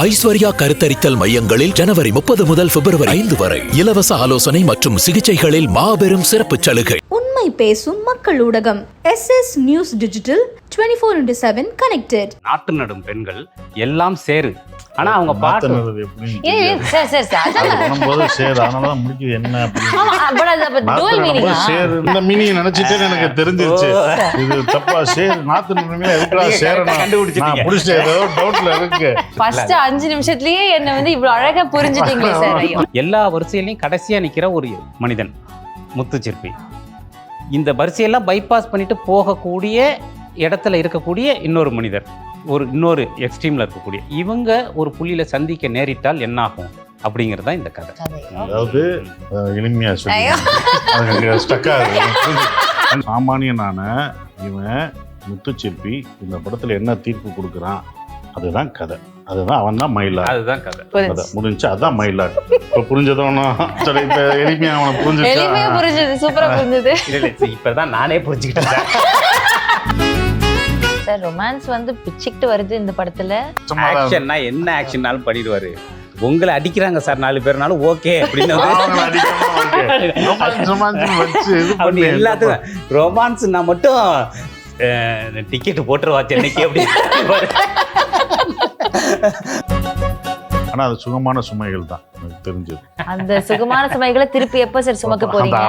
ஐஸ்வர்யா கருத்தரித்தல் மையங்களில் ஜனவரி 30 முதல் பிப்ரவரி 5 வரை இலவச ஆலோசனை மற்றும் சிகிச்சைகளில் மாபெரும் சிறப்பு சலுகை. உண்மை பேசும் மக்கள் ஊடகம் SS News Digital 24/7 connected. நாட்டு நடும் பெண்கள் எல்லாம் சேரு. ஆனா அவங்க பாட்டு நினைச்சிட்டு எனக்கு தெரிஞ்சிருச்சு. இது தப்பா சேர் நாத்து இருக்கு. 5 நிமிஷத்துலயே என்ன இவ்வளவு அழகா புரிஞ்சுட்டீங்களே சார். எல்லா வரிசையிலையும் கடைசியா நிக்கிற ஒரு மனிதன் முத்துச்சிற்பி. இந்த வரிசையெல்லாம் பைபாஸ் பண்ணிட்டு போகக்கூடிய இடத்துல இருக்கக்கூடிய இன்னொரு மனிதர், இன்னொரு எக்ஸ்ட்ரீம்ல இருக்கக்கூடிய இவங்க ஒரு புள்ளியில சந்திக்க நேரிட்டால் என்ன ஆகும் அப்படிங்கிறது தான் இந்த கதை. அதாவது எளிமையா சொல்லி சாமானியனான இவன் முத்துச்சிற்பி இந்த படத்துல என்ன தீர்ப்பு கொடுக்குறான் அதுதான் கதை. அதுதான் அவன் தான் மயிலாடு. அதுதான் கதை. முடிஞ்சு அதான் மயிலாடு. இப்ப புரிஞ்சதோனா சரி. இப்ப எளிமையா அவனை புரிஞ்சது. சூப்பரா புரிஞ்சது. இப்பதான் நானே புரிஞ்சுக்கிட்டேன் சார். ரொமான்ஸ் பிச்சுக்கிட்டு வருது இந்த படத்துல. ஆக்ஷன்னா என்ன ஆக்ஷன்னாலும் பண்ணிடுவாரு. உங்களை அடிக்கிறாங்க சார் 4 பேர்னாலும் ஓகே அப்படின்னு எல்லாத்துக்கும் ரொமான்ஸ்னா மட்டும் டிக்கெட் போட்டுருவா சென்னைக்கு அப்படி. ஆனா அது சுகமான சுமைகள் தான் எனக்கு தெரிஞ்சது. அந்த சுகமான சுமைகளை திருப்பி எப்ப சார் சுமக்க போறீங்க?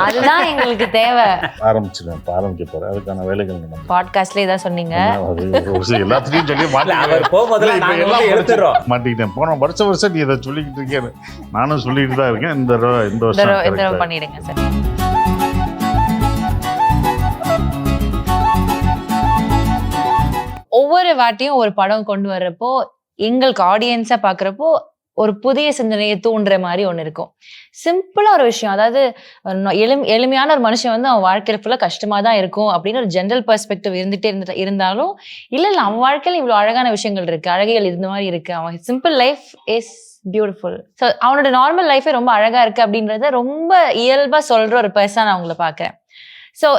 அதுதான் எங்களுக்கு தேவை. ஆரம்பிக்க போறேன். அதுக்கான வேலைகள் பாட்காஸ்ட்ல இதான் சொன்னீங்க. எல்லாத்துலயும் சொல்லி மாட்டிக்கிட்டேன். போன வருஷம் நீ இதை சொல்லிக்கிட்டு இருக்கேன். நானும் சொல்லிட்டு தான் இருக்கேன். இந்த வருஷம் பண்ணிடுங்க சார். ஒவ்வொரு வாட்டியும் ஒரு படம் கொண்டு வர்றப்போ எங்களுக்கு ஆடியன்ஸா பாக்குறப்போ ஒரு புதிய சிந்தனையை தூண்டுற மாதிரி ஒண்ணு இருக்கும். சிம்பிளா ஒரு விஷயம், அதாவது எளிமையான ஒரு மனுஷன் அவன் வாழ்க்கையில ஃபுல்லா கஷ்டமா தான் இருக்கும் அப்படின்னு ஒரு ஜென்ரல் பெர்ஸ்பெக்டிவ் இருந்துட்டே இருந்தாலும் இல்ல அவன் வாழ்க்கையில இவ்வளவு அழகான விஷயங்கள் இருக்கு, அழகியல் இந்த மாதிரி இருக்கு. அவன் simple life is beautiful. So அவனோட நார்மல் லைஃபே ரொம்ப அழகா இருக்கு அப்படின்றத ரொம்ப இயல்பா சொல்ற ஒரு பர்சன் நான் உங்களை பாக்குறேன். ஸோ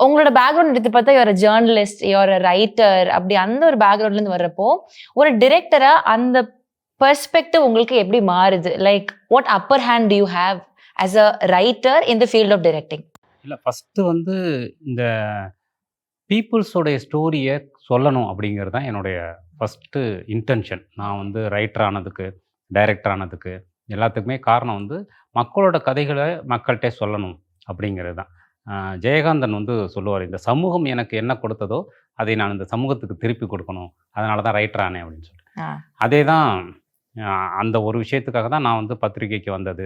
உங்களோட பேக்ரவுண்ட் எடுத்து பார்த்தா யுவர் ஜேர்னலிஸ்ட், யுவர் ரைட்டர், அப்படி அந்த ஒரு பேக்ரவுண்ட்ல இருந்து வர்றப்போ ஒரு டிரெக்டரா அந்த பெர்ஸ்பெக்டிவ் உங்களுக்கு எப்படி மாறுது? Like what upper hand do you have as a writer in the field of directing? இல்லை, ஃபஸ்ட்டு இந்த பீப்புள்ஸோடைய ஸ்டோரியை சொல்லணும் அப்படிங்கிறது தான் என்னுடைய ஃபஸ்ட்டு இன்டென்ஷன். நான் ரைட்டர் ஆனதுக்கு, டைரக்டர் ஆனதுக்கு எல்லாத்துக்குமே காரணம் மக்களோட கதைகளை மக்கள்கிட்ட சொல்லணும் அப்படிங்கிறது தான். ஜெயகாந்தன் சொல்லுவார், இந்த சமூகம் எனக்கு என்ன கொடுத்ததோ அதை நான் இந்த சமூகத்துக்கு திருப்பி கொடுக்கணும், அதனால தான் ரைட்டர் ஆனேன் அப்படின்னு சொல்லிட்டு. அதே தான் அந்த ஒரு விஷயத்துக்காக தான் நான் பத்திரிகைக்கு வந்தது,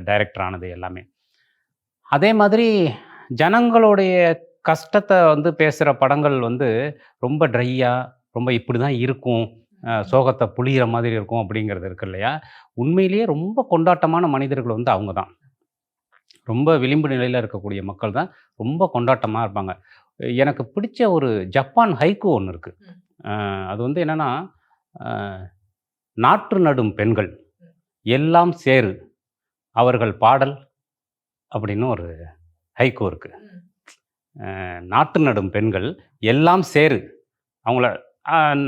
டைரக்டர் ஆனது எல்லாமே. அதே மாதிரி ஜனங்களுடைய கஷ்டத்தை பேசுகிற படங்கள் ரொம்ப ட்ரையாக, ரொம்ப இப்படி தான் இருக்கும், சோகத்தை புளிகிற மாதிரி இருக்கும் அப்படிங்கிறது இருக்கு இல்லையா. உண்மையிலேயே ரொம்ப கொண்டாட்டமான மனிதர்கள் அவங்க தான். ரொம்ப விளிம்பு நிலையில் இருக்கக்கூடிய மக்கள் தான் ரொம்ப கொண்டாட்டமாக இருப்பாங்க. எனக்கு பிடிச்ச ஒரு ஜப்பான் ஹைக்கூ ஒன்று இருக்குது. அது என்னென்னா, நாற்று நடும் பெண்கள் எல்லாம் சேரு அவர்கள் பாடல் அப்படின்னு ஒரு ஹைக்கூ இருக்குது. நாற்று நடும் பெண்கள் எல்லாம் சேரு, அவங்கள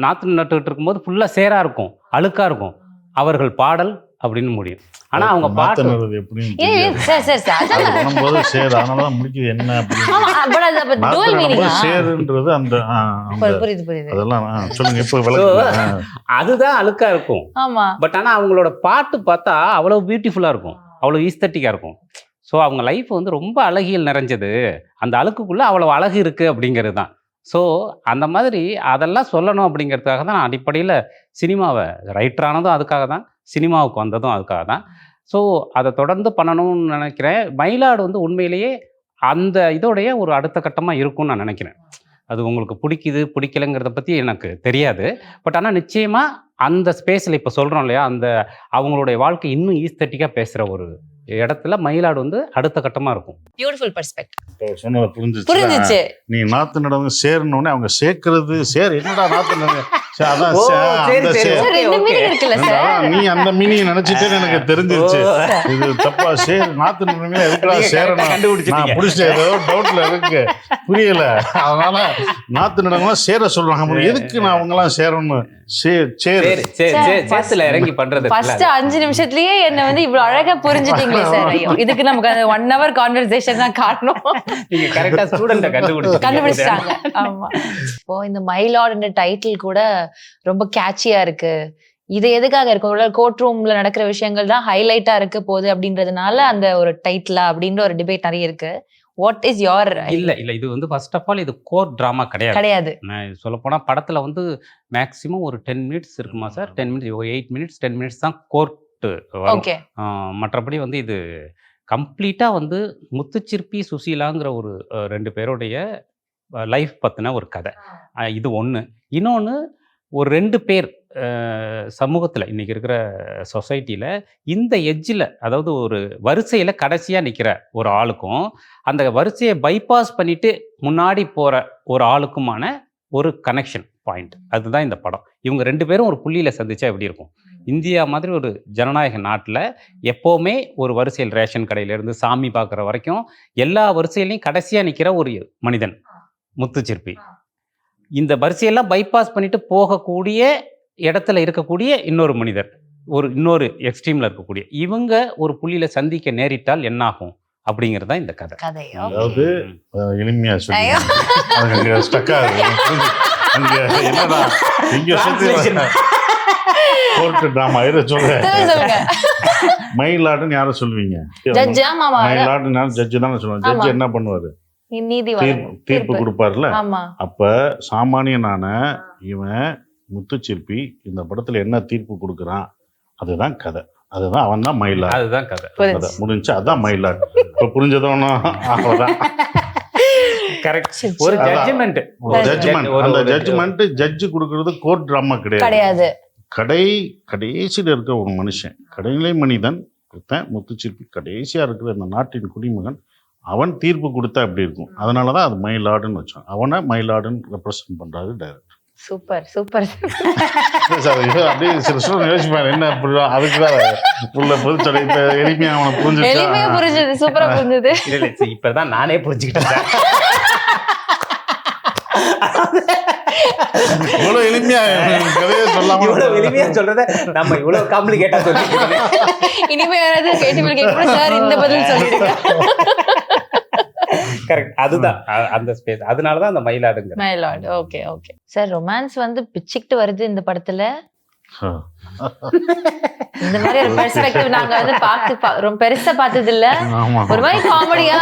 நாற்று நட்டுக்கிட்டு இருக்கும்போது ஃபுல்லாக சேராக இருக்கும், அழுக்காக இருக்கும், அவர்கள் பாடல் அப்படின்னு முடியும். ஆனா அவங்க பாட்டு அதுதான் அழுக்கா இருக்கும். பட் ஆனா அவங்களோட பாட்டு பார்த்தா அவ்வளவு பியூட்டிஃபுல்லா இருக்கும், அவ்வளவு ஈஸ்தட்டிக்கா இருக்கும். ஸோ அவங்க லைஃப் ரொம்ப அழகியல் நிறைஞ்சது, அந்த அழுக்குக்குள்ள அவ்வளவு அழகு இருக்கு அப்படிங்கிறது தான். ஸோ அந்த மாதிரி அதெல்லாம் சொல்லணும் அப்படிங்கிறதுக்காக தான் நான் அடிப்படையில் சினிமாவை ரைட்டர் ஆனதும் அதுக்காக தான், சினிமாவுக்கு வந்ததும் அதுக்காக தான். ஸோ அதை தொடர்ந்து பண்ணணும்னு நினைக்கிறேன். மயிலாடு உண்மையிலேயே அந்த இதோடைய ஒரு அடுத்த கட்டமாக இருக்கும்னு நான் நினைக்கிறேன். அது உங்களுக்கு பிடிக்குது பிடிக்கலைங்கிறத பற்றி எனக்கு தெரியாது. பட் ஆனால் நிச்சயமாக அந்த ஸ்பேஸில் இப்போ சொல்கிறோம் இல்லையா, அந்த அவங்களுடைய வாழ்க்கை இன்னும் ஈஸ்தட்டிக்காக பேசுகிற ஒரு இடத்துல மயிலாடு அடுத்த கட்டமா இருக்கும். Beautiful perspective. சொன்னது புரிஞ்சுச்சு. நீ நாத்து நடவங்க சேரணும்னே அவங்க சேர்க்கிறது சேர் என்னடா நாத்து நடவங்க நீ அந்த மீனியை நினைச்சிட்டு எனக்கு தெரிஞ்சிருச்சு. இது தப்பா சேர் நாத்து நடவங்க எதுக்குடா சேரணும் புடிச்சிட்டு ஏதோ டவுட்ல இருக்கு, புரியல. அதனால நாத்து நடவங்க சேர சொல்றாங்க. எதுக்கு நான் அவங்க எல்லாம் சேரணும் சேத்துல இறங்கி பண்றது ஃபர்ஸ்ட் 5 நிமிஷத்துலயே என்ன வந்து இவ்வளவு அழகா புரிஞ்சுட்டீங்களே சார். ஐயோ, இதுக்கு நமக்கு அந்த 1 hour கான்வர்சேஷன் தான் காரணம். நீங்க கரெக்டா ஸ்டூடெண்ட கண்டுபிடிச்சாங்க. ஆமா. இப்போ இந்த மைலார்ட்ன்ற டைட்டில் கூட ரொம்ப கேட்சியா இருக்கு. இது எதுக்காக இருக்கு? கோர்ட் ரூம்ல நடக்கிற விஷயங்கள் தான் ஹைலைட்டா இருக்க போகுது அப்படின்றதுனால அந்த ஒரு டைட்டிலா அப்படின்ற ஒரு டிபேட் நிறைய இருக்கு. What is your? இல்ல இது வந்து ஃபர்ஸ்ட் ஆஃப் ஆல் இது கோர் டிராமா கிடையாது. நான் சொல்ல போனா படத்துல வந்து மேக்ஸிமம் ஒரு 10 மினிட்ஸ் இருக்குமா சார்? 10 மினிட்ஸ் 8 மினிட்ஸ் 10 மினிட்ஸ் தான் கோர்ட் வரும். மற்றபடி வந்து இது கம்ப்ளீட்டா வந்து முத்துச்சிற்பி சுசீலாங்கிற ஒரு 2 பேருடைய லைஃப் பத்தின ஒரு கதை. இது ஒண்ணு. இன்னொன்னு ஒரு 2 பேர் சமூகத்தில் இன்னைக்கு இருக்கிற சொசைட்டியில் இந்த எட்ஜில், அதாவது ஒரு வரிசையில் கடைசியாக நிற்கிற ஒரு ஆளுக்கும் அந்த வரிசையை பைபாஸ் பண்ணிட்டு முன்னாடி போகிற ஒரு ஆளுக்குமான ஒரு கனெக்ஷன் பாயிண்ட், அதுதான் இந்த படம். இவங்க 2 பேரும் ஒரு புள்ளியில் சந்திச்சா எப்படி இருக்கும்? இந்தியா மாதிரி ஒரு ஜனநாயக நாட்டில் எப்போவுமே ஒரு வரிசையில் ரேஷன் கடையிலேருந்து சாமி பார்க்குற வரைக்கும் எல்லா வரிசையிலையும் கடைசியாக நிற்கிற ஒரு மனிதன் முத்துச்சிற்பி. இந்த வரிசையெல்லாம் பைபாஸ் பண்ணிட்டு போகக்கூடிய இடத்துல இருக்கக்கூடிய இன்னொரு மனிதர், இன்னொரு எக்ஸ்ட்ரீம்ல இருக்கக்கூடிய இவங்க ஒரு புள்ளியில சந்திக்க நேரிட்டால் என்ன ஆகும் அப்படிங்கிறது தான் இந்த கதை. அதாவது எளிமையா சொல்லி ஸ்டக் ஆகுது. என்னடா இங்க கோர்ட் டிராமா சொல்லுங்க. மயிலாடுன்னு யாரை சொல்லுவீங்க? மயிலாடுன்னு ஜட்ஜு தானே சொல்லுவாங்க. ஜட்ஜு என்ன பண்ணுவாரு? தீர்ப்பு கொடுப்பாருல. அப்ப சாமானியனான இவன் முத்துச்சிற்பி இந்த படத்துல என்ன தீர்ப்பு கொடுக்குறான், அதுதான் கதை. அதுதான் அவன் தான் மயிலாடு. அதுதான் கதை. முடிஞ்சு அதான் மயிலாடு. இப்ப புரிஞ்சதோனோ அவ்வளவுதான். ஒரு ஜட்ஜ்மெண்ட். அந்த ஜட்ஜ்மெண்ட் ஜட்ஜு கொடுக்கறது கோர்ட் டிராமா கிடையாது. கடைசியில் இருக்கிற ஒரு மனுஷன், கடைநிலை மனிதன் முத்துச்சிற்பி, கடைசியா இருக்கிற இந்த நாட்டின் குடிமகன், அவன் தீர்ப்பு கொடுத்தா எப்படி இருக்கும்? அதனாலதான் அது மயிலாடுன்னு வச்சான். அவனை மயிலாடுன்னு ரெப்ரசன்ட் பண்றாரு டைரக்டர். Super super sir. இது அப்படியே சில ஸ்டூடெண்ட் யோசிப்பாங்க, என்ன அதுக்குதான் உள்ள பொதுச்சடை எளிமையா அவனை புரிஞ்சது. சூப்பரா புரிஞ்சது. இப்பதான் நானே புரிஞ்சுக்கிட்டேன். இவ்வளவு எளிமையா கதையே சொல்லாம, இவ்வளவு எளிமையா சொல்றத நம்ம இவ்வளவு காம்ப்ளிகேட்டா சொல்லிட்டு இனிமே யாராவது கேட்டு சார் இந்த பதில் சொல்லிடுங்க. கரெக்ட். அதுதான் அந்த ஸ்பேஸ். அதனாலதான் அந்த மயிலாடுங்க. மயிலாடு. Okay okay sir. ரொமான்ஸ் வந்து பிச்சுக்கிட்டு வருது இந்த படத்துல. இந்த மாதிரி ஒரு பெர்ஸ்பெக்டிவ் நாங்க வந்து ரொம்ப பெருசா பார்த்தது இல்ல. ஒரு மாதிரி காமெடியா,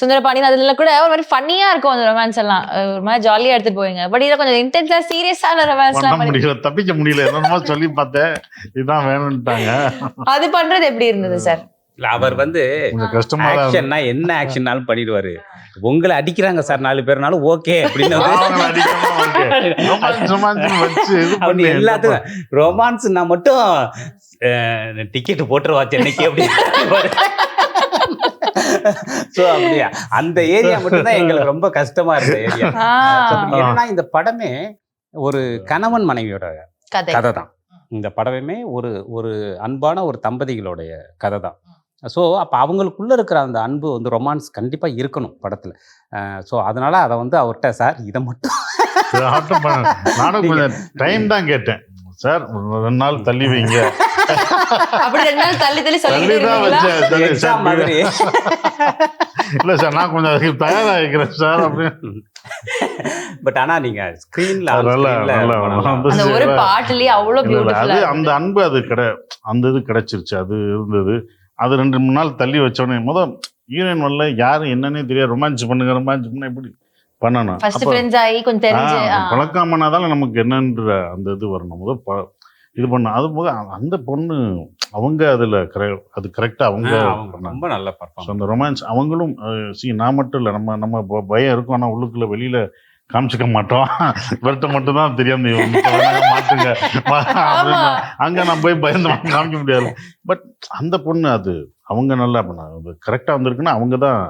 சுந்தரபாண்டியன் அதுல கூட ஒரு மாதிரி ஃபன்னியா இருக்கும் அந்த ரொமான்ஸ் எல்லாம். ஒரு மாதிரி ஜாலியா எடுத்துட்டு போவீங்க. பட் இத கொஞ்சம் இன்டென்ஸா சீரியஸான ரொமான்ஸ் எல்லாம் முடியல, தப்பிக்க முடியல. என்னமோ சொல்லி பார்த்தேன், இதுதான் வேணும்ட்டாங்க. அது பண்றது எப்படி இருந்தது சார்? அவர் வந்து ஆக்ஷன்னா என்ன ஆக்ஷன்னாலும் பண்ணிடுவாரு. உங்களை அடிக்கிறாங்க சார் 4 பேர்னாலும் ஓகே அப்படின்னு எல்லாத்துக்கும் ரொமான்ஸ்னா மட்டும் டிக்கெட் போட்டுருவா சென்னைக்கு அப்படின்னு. சோ அப்படியா அந்த ஏரியா மட்டும் தான் எங்களுக்கு ரொம்ப கஷ்டமா இருந்த ஏரியா. ஏன்னா இந்த படமே ஒரு கணவன் மனைவியோட கதை தான். இந்த படமே ஒரு அன்பான ஒரு தம்பதிகளுடைய கதை தான். ஸோ அப்போ அவங்களுக்குள்ள இருக்கிற அந்த அன்பு வந்து ரொமான்ஸ் கண்டிப்பா இருக்கணும் படத்துல. ஸோ அதனால அதை வந்து அவர்கிட்ட சார் இதை மட்டும் நானும் கொஞ்சம் டைம் தான் கேட்டேன். சார் 2 நாள் தள்ளி வைங்க. அப்படி 2 நாள் தள்ளி வச்சேன் மாதிரி. இல்ல சார், நான் கொஞ்சம் தயாராகிக்கிறேன் சார் அப்படின்னு. பட் ஆனா நீங்க ஸ்கிரீன்ல ஒரு பாட்டுலயே அவ்வளவு பியூட்டிஃபுல்லா அந்த அன்பு அது அந்த இது கிடைச்சிருச்சு. அது இருந்தது. அது 2-3 நாள் தள்ளி வச்சோடனே ஹீரோயின் வரல, யாரும் என்னன்னே தெரியாது. ரொமான்ஸ் பண்ண எப்படி பண்ணணும்? பழக்காமனாதால நமக்கு என்னன்ற அந்த இது வரணும். முதல் இது பண்ண அது போக அந்த பொண்ணு அவங்க அதுல அது கரெக்டா அவங்க ரொம்ப நல்ல பர்ஃபார்மன்ஸ். அந்த ரொமான்ஸ் அவங்களும் நான் மட்டும் இல்லை, நம்ம பயம் இருக்கும். ஆனா உள்ளுக்குள்ள வெளியில காமிச்சிக்க மாட்டோம். இவர்கிட்ட மட்டும் தான் தெரியும் மாட்டுங்க அங்க நான் போய் பயந்து காமிக்க முடியாது. பட் அந்த பொண்ணு அது அவங்க நல்லா பண்ணாங்க. கரெக்டா வந்திருக்குன்னா அவங்க தான்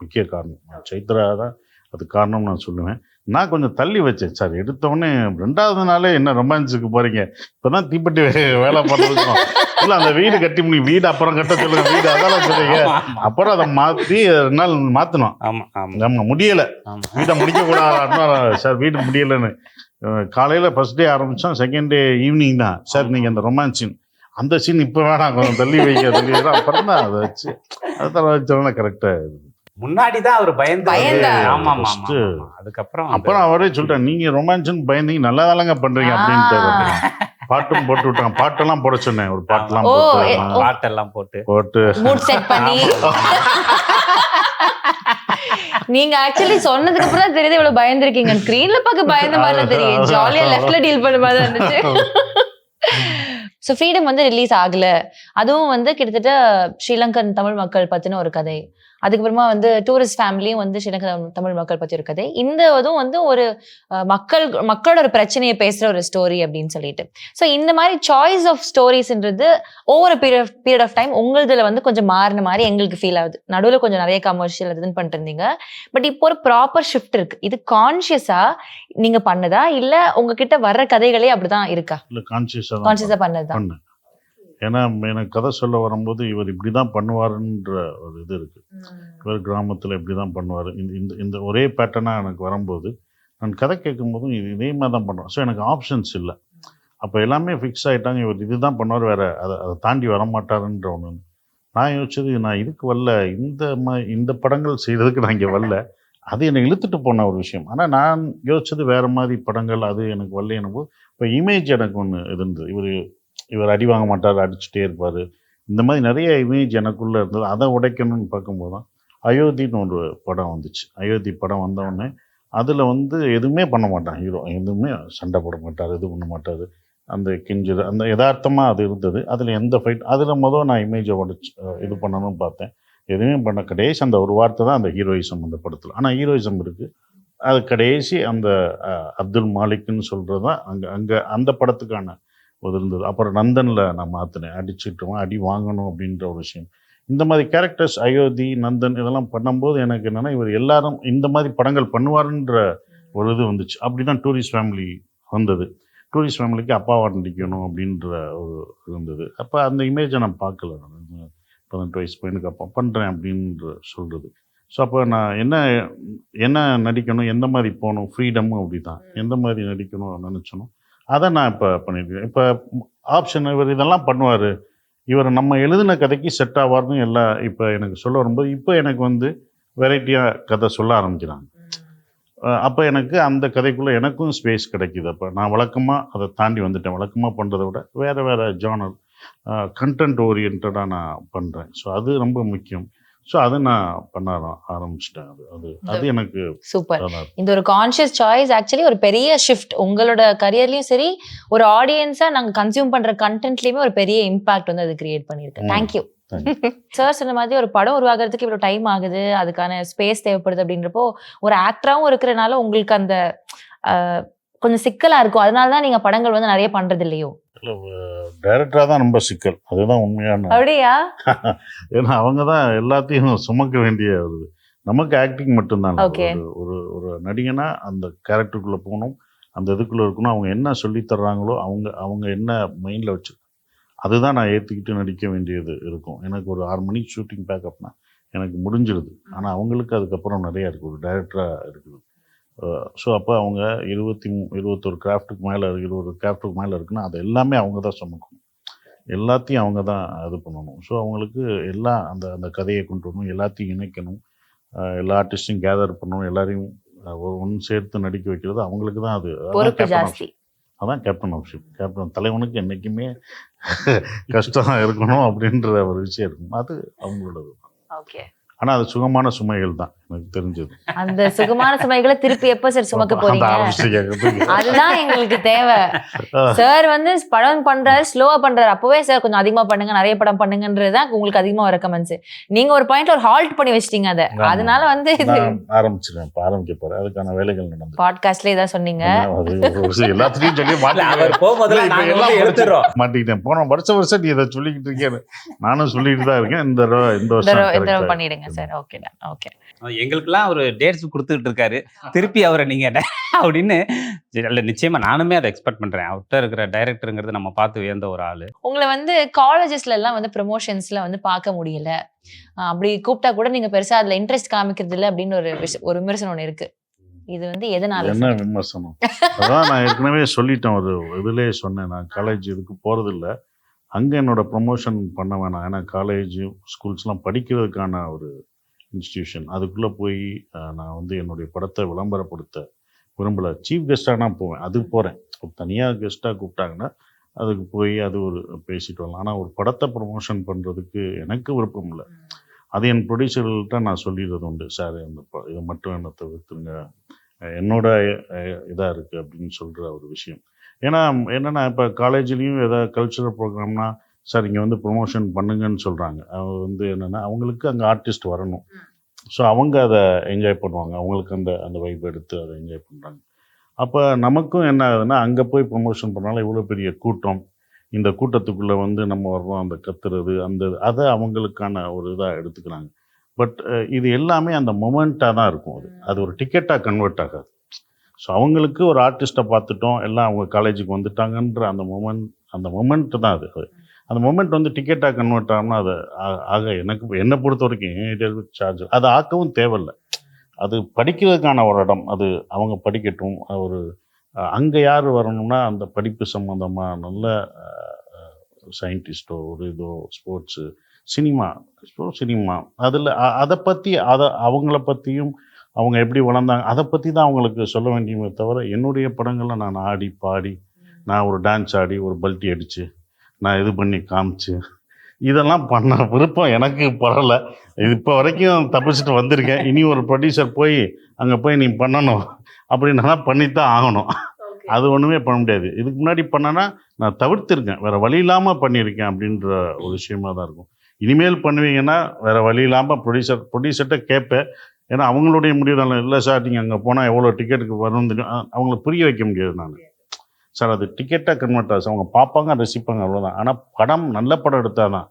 முக்கிய காரணம். சைத்ரா தான் அது காரணம் நான் சொல்லுவேன். நான் கொஞ்சம் தள்ளி வச்சேன் சார். எடுத்தோடனே 2வது நாளே என்ன ரொமான்ஸுக்கு போறீங்க? இப்பதான் தீப்பெட்டி வேலை பண்ணுறோம். இல்ல அந்த வீடு கட்டி வீடு அப்புறம் கட்ட சொல்லுங்க. வீடு அதெல்லாம் சொல்றீங்க. அப்புறம் அதை மாத்தி 2 நாள் மாத்தணும். நம்ம முடியல, வீட்டை முடிக்க கூடாது சார், வீடு முடியலன்னு. காலையில் ஃபர்ஸ்ட் டே ஆரம்பித்தோம், செகண்ட் டே ஈவினிங் தான் சார் நீங்கள் அந்த ரொமான்ஸ் சீன், அந்த சீன் இப்போ வேணாம் கொஞ்சம் தள்ளி வைக்க அப்புறம் தான் அதை வச்சு அதை வச்சோன்னா கரெக்டாக. முன்னாடி தான் அவர் பயந்தா. ஆமா First. அதுக்கப்புறம் அப்புறம் அவரே சொல்லிட்டான், நீங்கள் ரொமான்ஸ்ன்னு பயந்தீங்க நல்லா தானங்க பண்ணுறீங்க அப்படின்ட்டு. பாட்டும் போட்டு விட்டாங்க, பாட்டெல்லாம் போட சொன்னேன், ஒரு பாட்டெல்லாம் பாட்டெல்லாம் போட்டு மூட் செட் பண்ணி நீங்க ஆக்சுவலி சொன்னதுக்கு அப்புறம் தான் தெரியுது இவ்வளவு பயந்துருக்கீங்க. ஸ்கிரீன்ல பார்க்க பயந்த மாதிரி தெரியும், ஜாலியா லெஃப்ட்ல டீல் பண்ண மாதிரி இருந்துச்சு. ஸோ ஃப்ரீடம் வந்து ரிலீஸ் ஆகல, அதுவும் வந்து கிட்டத்தட்ட ஸ்ரீலங்கன் தமிழ் மக்கள் பத்தின ஒரு கதை. அதுக்கப்புறமா வந்து டூரிஸ்ட் ஃபேமிலியும் வந்து ஸ்ரீலங்கன் தமிழ் மக்கள் பத்தி ஒரு கதை. இந்த இதுவும் வந்து ஒரு மக்களோட ஒரு பிரச்சனையை பேசுற ஒரு ஸ்டோரி அப்படின்னு சொல்லிட்டு. ஸோ இந்த மாதிரி சாய்ஸ் ஆஃப் ஸ்டோரிஸ்ன்றது ஓவர் பீரியட் ஆஃப் டைம் உங்களதுல வந்து கொஞ்சம் மாறின மாதிரி எங்களுக்கு ஃபீல் ஆகுது. நடுவில் கொஞ்சம் நிறைய கமர்ஷியல் இதுன்னு பண்ணிட்டு இருந்தீங்க, பட் இப்போ ஒரு ப்ராப்பர் ஷிஃப்ட் இருக்கு. இது கான்சியஸா நீங்க பண்ணதா இல்ல உங்ககிட்ட வர்ற கதைகளே அப்படிதான் இருக்கா? இல்லை, கான்சியஸா பண்ணதுதான். ஏன்னா எனக்கு கதை சொல்ல வரும்போது இவர் இப்படி தான் பண்ணுவாருன்ற ஒரு இது இருக்குது. இவர் கிராமத்தில் இப்படி தான் பண்ணுவார், இந்த இந்த ஒரே பேட்டர்னாக எனக்கு வரும்போது நான் கதை கேட்கும்போதும் இதே மாதிரி தான் பண்ணுவேன். ஸோ எனக்கு ஆப்ஷன்ஸ் இல்லை. அப்போ எல்லாமே ஃபிக்ஸ் ஆகிட்டாங்க, இவர் இது தான் பண்ணுவார், வேறு அதை தாண்டி வரமாட்டாருன்ற ஒன்று. நான் யோசிச்சது, நான் இதுக்கு வரல, இந்த படங்கள் செய்கிறதுக்கு நான் இங்கே வரல, அது என்னை இழுத்துட்டு போன ஒரு விஷயம். ஆனால் நான் யோசிச்சது வேறு மாதிரி படங்கள், அது எனக்கு வரல. எனக்கு இப்போ இமேஜ் எனக்கு ஒன்று இருந்தது, இவர் அடி வாங்க மாட்டார், அடிச்சுட்டே இருப்பார், இந்த மாதிரி நிறைய இமேஜ் எனக்குள்ளே இருந்தது. அதை உடைக்கணும்னு பார்க்கும்போது தான் அயோத்தின்னு ஒரு படம் வந்துச்சு. அயோத்தி படம் வந்தவுடனே அதில் வந்து எதுவுமே பண்ண மாட்டான் ஹீரோ, எதுவுமே சண்டை போட மாட்டார், இது பண்ண மாட்டார், அந்த கிஞ்சர் அந்த யதார்த்தமாக அது இருந்தது. அதில் எந்த ஃபைட், அதில் நான் இமேஜை உடைச்சு இது பண்ணணும்னு பார்த்தேன், எதுவுமே பண்ண. கடைசி அந்த ஒரு வார்த்தை தான் அந்த ஹீரோயிசம் அந்த படத்தில். ஆனால் ஹீரோயிசம் இருக்குது, அது கடைசி அந்த அப்துல் மாலிக்னு சொல்கிறது தான் அங்கே அந்த படத்துக்கான ஒரு இருந்தது. அப்புறம் நந்தனில் நான் மாற்றினேன், அடிச்சுட்டுருவோம், அடி வாங்கணும் அப்படின்ற ஒரு விஷயம். இந்த மாதிரி கேரக்டர்ஸ் அயோத்தி, நந்தன் இதெல்லாம் பண்ணும்போது எனக்கு என்னென்னா, இவர் எல்லாரும் இந்த மாதிரி படங்கள் பண்ணுவாருன்ற ஒரு இது வந்துச்சு. அப்படி தான் டூரிஸ்ட் ஃபேமிலி வந்தது. டூரிஸ்ட் ஃபேமிலிக்கு அப்பாவா நடிக்கணும் அப்படின்ற ஒரு இருந்தது. அப்போ அந்த இமேஜை நான் பார்க்கல. நான் 18 வயசு பையனுக்கு அப்பா பண்ணுறேன் அப்படின்ற சொல்கிறது. ஸோ அப்போ நான் என்ன நடிக்கணும், எந்த மாதிரி போகணும், ஃப்ரீடமும் அப்படி தான், எந்த மாதிரி நடிக்கணும் நினச்சணும், அதை நான் இப்போ பண்ணியிருக்கேன். இப்போ ஆப்ஷன் இவர் இதெல்லாம் பண்ணுவார், இவர் நம்ம எழுதின கதைக்கு செட் ஆவார்னு எல்லாம் இப்போ எனக்கு சொல்ல வரும்போது இப்போ எனக்கு வந்து வெரைட்டியாக கதை சொல்ல ஆரம்பிக்கிறாங்க. அப்போ எனக்கு அந்த கதைக்குள்ளே எனக்கும் ஸ்பேஸ் கிடைக்கிது. அப்போ நான் வழக்கமாக அதை தாண்டி வந்துட்டேன். வழக்கமாக பண்ணுறதை விட வேறு ஜானர் கண்டென்ட் ஓரியன்டாக நான் பண்ணுறேன். ஸோ அது ரொம்ப முக்கியம். ஸோ அதை நான் பண்ண ஆரம்பிச்சிட்டேன். அது எனக்கு சூப்பர். இந்த ஒரு கான்ஷியஸ் சாய்ஸ் ஆக்சுவலி ஒரு பெரிய ஷிஃப்ட் உங்களோட கரியர்லயும் சரி, ஒரு ஆடியன்ஸா நாங்க கன்சியூம் பண்ற கண்டென்ட்லயுமே ஒரு பெரிய இம்பாக்ட் வந்து அது கிரியேட் பண்ணிருக்கு. Thank you sir. சொன்ன மாதிரி ஒரு படம் உருவாகிறதுக்கு இவ்வளவு டைம் ஆகுது, அதுக்கான ஸ்பேஸ் தேவைப்படுது அப்படின்றப்போ ஒரு ஆக்டராவும் இருக்கிறனால உங்களுக்கு அந்த கொஞ்சம் சிக்கலா இருக்கும். அதனாலதான் நீங்க படங்கள் வந்து நிறைய பண்றது இல்லையோ? டைரக்டராக தான் ரொம்ப சிக்கல், அதுதான் உண்மையான. அப்படியா? ஏன்னா அவங்க தான் எல்லாத்தையும் சுமக்க வேண்டிய வருது. நமக்கு ஆக்டிங் மட்டும்தான். ஒரு நடிகனா அந்த கேரக்டருக்குள்ளே போகணும், அந்த இதுக்குள்ளே இருக்கணும், அவங்க என்ன சொல்லி தர்றாங்களோ அவங்க என்ன மைண்டில் வச்சு அதுதான் நான் ஏற்றிக்கிட்டு நடிக்க வேண்டியது இருக்கும். எனக்கு ஒரு 6 மணிக்கு ஷூட்டிங் பேக்கப்னா எனக்கு முடிஞ்சிடுது. ஆனால் அவங்களுக்கு அதுக்கப்புறம் நிறையா இருக்குது, ஒரு டைரக்டராக இருக்குது. ஸோ அப்போ அவங்க 21 கிராஃப்ட்டுக்கு மேலே 20 கிராஃப்ட்டுக்கு மேலே இருக்குன்னா அது எல்லாமே அவங்க தான் சுமக்கணும், எல்லாத்தையும் அவங்க தான் இது பண்ணணும். ஸோ அவங்களுக்கு எல்லாம் அந்த கதையை கொண்டு வரணும், எல்லாத்தையும் இணைக்கணும், எல்லா ஆர்டிஸ்டையும் கேதர் பண்ணணும், எல்லாரையும் ஒன்று சேர்த்து நடிக்க வைக்கிறது அவங்களுக்கு தான். அதான் கேப்டன் ஆஃப் ஷிப். கேப்டன் தலைவனுக்கு என்றைக்குமே கஷ்டம் இருக்கணும் அப்படின்ற ஒரு விஷயம் இருக்கும், அது அவங்களோடது. ஓகே. ஆனால் அது சுகமான சுமைகள் தான் எனக்கு தெரிஞ்சது. அந்த சுகமான சுமைகளை திருப்பி எப்ப சார் சுமக்க போறீங்க? அதுதான் எங்களுக்கு தேவை. சார் வந்து படம் பண்றாரு, ஸ்லோவா பண்றாரு, அப்பவே சார் கொஞ்சம் அதிகமா பண்ணுங்க, நிறைய படம் பண்ணுங்கன்றதுதான் உங்களுக்கு அதிகமா வர கமெண்ட்ஸ். நீங்க ஒரு பாயிண்ட்ல ஒரு ஹால்ட் பண்ணி வச்சிட்டீங்க அதை. அதனால வந்து ஆரம்பிச்சிருக்கேன், ஆரம்பிக்க போறேன், அதுக்கான வேலைகள் நடந்து பாட்காஸ்ட்ல இதான் சொன்னீங்க. எல்லாத்துலயும் சொல்லி மாட்டிக்கிட்டேன். போன வருஷம் நீ இதை சொல்லிக்கிட்டு இருக்கேன், நானும் சொல்லிட்டு தான் இருக்கேன். இந்த வருஷம் பண்ணிடுங்க சார். Okay okay. எங்களுக்கெல்லாம் ஒரு டேட்ஸ் கொடுத்துட்டு இருக்காரு, திருப்பி அவரை நீங்க அப்படின்னு நிச்சயமா நானுமே அதை எக்ஸ்பெக்ட் பண்றேன். அவர்கிட்ட இருக்கிற டைரக்டருங்கிறது நம்ம பார்த்து வியந்த ஒரு ஆளு. உங்களை வந்து காலேஜஸ்ல எல்லாம் வந்து ப்ரமோஷன்ஸ்ல வந்து பார்க்க முடியல, அப்படி கூப்பிட்டா கூட நீங்க பெருசா அதுல இன்ட்ரெஸ்ட் காமிக்கிறது இல்லை அப்படின்னு ஒரு விமர்சனம் ஒன்று இருக்கு. இது வந்து எதனால என்ன விமர்சனம்? அதான் நான் ஏற்கனவே சொல்லிட்டேன், ஒரு இதுலேயே சொன்னேன், நான் காலேஜ் இதுக்கு போகிறதில்ல, அங்கே என்னோட ப்ரொமோஷன் பண்ண வேணாம். ஏன்னா காலேஜ் ஸ்கூல்ஸ்லாம் படிக்கிறதுக்கான ஒரு இன்ஸ்டிடியூஷன். அதுக்குள்ளே போய் நான் வந்து என்னுடைய படத்தை விளம்பரப்படுத்த விரும்பலை. சீஃப் கெஸ்ட்டாக நான் போவேன், அது போகிறேன். தனியாக கெஸ்ட்டாக கூப்பிட்டாங்கன்னா அதுக்கு போய் அது ஒரு பேசிட்டு வரலாம். ஆனால் ஒரு படத்தை ப்ரொமோஷன் பண்ணுறதுக்கு எனக்கு விருப்பம் இல்லை. அது என் ப்ரொடியூசர்கள்ட்ட நான் சொல்லிடுறது உண்டு, சார் அந்த இதை மட்டும் என்னை தவிர்த்துங்க, என்னோட இதாக இருக்குது அப்படின்னு சொல்கிற ஒரு விஷயம். ஏன்னா என்னென்னா இப்போ காலேஜ்லேயும் ஏதாவது கல்ச்சுரல் ப்ரோக்ராம்னா சார் இங்கே வந்து ப்ரொமோஷன் பண்ணுங்கன்னு சொல்கிறாங்க. அவங்க வந்து என்னென்னா அவங்களுக்கு அங்கே ஆர்டிஸ்ட் வரணும், ஸோ அவங்க அதை என்ஜாய் பண்ணுவாங்க, அவங்களுக்கு அந்த அந்த வைப் எடுத்து அதை என்ஜாய் பண்ணுறாங்க. அப்போ நமக்கும் என்ன ஆகுதுன்னா அங்கே போய் ப்ரொமோஷன் பண்ணாலும் இவ்வளோ பெரிய கூட்டம், இந்த கூட்டத்துக்குள்ளே வந்து நம்ம வர்றோம், அந்த கத்துறது அந்த அதை அவங்களுக்கான ஒரு இதாக எடுத்துக்கிறாங்க. பட் இது எல்லாமே அந்த மொமெண்ட்டாக தான் இருக்கும். அது ஒரு டிக்கெட்டாக கன்வெர்ட் ஆகாது. ஸோ அவங்களுக்கு ஒரு ஆர்டிஸ்ட்டை பார்த்துட்டோம், எல்லாம் அவங்க காலேஜுக்கு வந்துட்டாங்கன்ற அந்த மொமெண்ட்டு தான் அது. அந்த மொமெண்ட் வந்து டிக்கெட்டாக கன்வெர்ட் ஆகணும்னா அது என்னை பொறுத்த வரைக்கும் சார்ஜ் அது ஆக்கவும் தேவையில்லை. அது படிக்கிறதுக்கான ஒரு இடம், அது அவங்க படிக்கட்டும். ஒரு அங்கே யார் வரணும்னா அந்த படிப்பு சம்மந்தமாக நல்ல சயின்டிஸ்ட்டோ ஒரு இதோ ஸ்போர்ட்ஸு சினிமா அதில் அதை பற்றி அவங்கள பற்றியும் அவங்க எப்படி வளர்ந்தாங்க அதை பற்றி தான் அவங்களுக்கு சொல்ல வேண்டியமே தவிர, என்னுடைய படங்களில் நான் ஆடி பாடி, நான் ஒரு டான்ஸ் ஆடி ஒரு பல்ட்டி அடித்து நான் இது பண்ணி காமிச்சு இதெல்லாம் பண்ண விருப்பம் எனக்கு படலை. இது இப்போ வரைக்கும் தப்பிச்சுட்டு வந்திருக்கேன். இனி ஒரு ப்ரொடியூசர் போய் அங்கே போய் நீ பண்ணணும் அப்படின்னா பண்ணித்தான் ஆகணும். அது ஒன்றுமே பண்ண முடியாது. இதுக்கு முன்னாடி பண்ணனா நான் தவிர்த்திருக்கேன், வேறு வழி இல்லாமல் பண்ணியிருக்கேன் அப்படின்ற ஒரு விஷயமாக தான் இருக்கும். இனிமேல் பண்ணுவீங்கன்னா வேறு வழி இல்லாமல் ப்ரொடியூசர்கிட்ட கேட்பேன். ஏன்னா அவங்களுடைய முடிவு தான். இல்லை சார் நீங்கள் அங்கே போனால் எவ்வளோ டிக்கெட்டுக்கு வரணும்னு தெரியும், அவங்களுக்கு புரிய வைக்க முடியாது. நான் சார் அது டிக்கெட்டாக கன்வெர்ட் ஆகுது, அவங்க பார்ப்பாங்க ரசிப்பாங்க, அவ்வளோதான். ஆனால் படம் நல்ல படம் எடுத்தால் தான்,